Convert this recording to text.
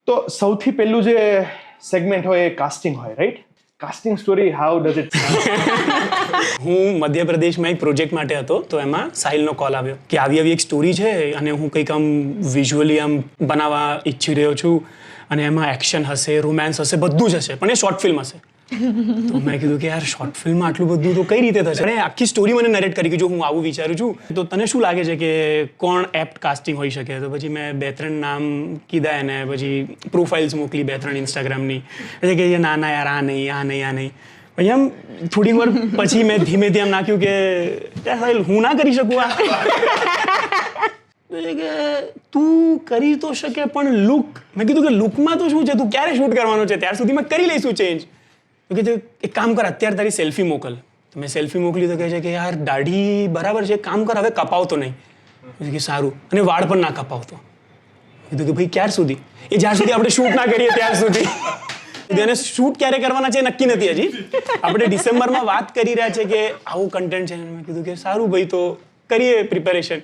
તો સૌથી પહેલું જે સેગમેન્ટ હોય એ કાસ્ટિંગ હોય, right? Casting story, how does it? હું મધ્યપ્રદેશમાં એક પ્રોજેક્ટ માટે હતો, તો એમાં સાહિલનો કોલ આવ્યો કે આવી એક સ્ટોરી છે અને હું કંઈક આમ વિઝ્યુઅલી આમ બનાવવા ઈચ્છી રહ્યો છું અને એમાં એક્શન હશે, રોમાન્સ હશે, બધું જ હશે, પણ એ શોર્ટ ફિલ્મ હશે. તો મેં કીધું કે યાર શોર્ટ ફિલ્મમાં આટલું બધું તો કઈ રીતે થશે? અને આખી સ્ટોરી મને નરેટ કરી કે જો હું આવું વિચારું છું તો તને શું લાગે છે કે કોણ એપ્ટ કાસ્ટિંગ હોઈ શકે? તો પછી મેં 2-3 નામ કીધા એને, પછી પ્રોફાઇલ્સ મોકલી 2-3 ઇન્સ્ટાગ્રામની, એટલે કે ના ના યાર આ નહીં. પછી આમ થોડીક વાર પછી મેં ધીમેથી આમ નાખ્યું કે યાર સાહિલ હું ના કરી શકું આ. કે તું કરી તો શકે પણ લુક, મેં કીધું કે લુકમાં તો શું છે, તું ક્યારે શૂટ કરવાનો છે, ત્યાર સુધી મેં કરી લઈશું ચેન્જ. તો કે એક કામ કર, અત્યારે તારી સેલ્ફી મોકલ. તો મેં સેલ્ફી મોકલી તો કહે છે કે યાર દાઢી બરાબર છે, કામ કર હવે કપાવતો નહીં. કે સારું, અને વાળ પણ ના કપાવતો. કીધું કે ભાઈ ક્યાર સુધી? એ જ્યાર સુધી આપણે શૂટ ના કરીએ ત્યાર સુધી. અને શૂટ ક્યારે કરવાના છે નક્કી નથી હજી. આપણે ડિસેમ્બરમાં વાત કરી રહ્યા છે કે આવું કન્ટેન્ટ છે. મેં કીધું કે સારું ભાઈ, તો કરીએ પ્રિપેરેશન.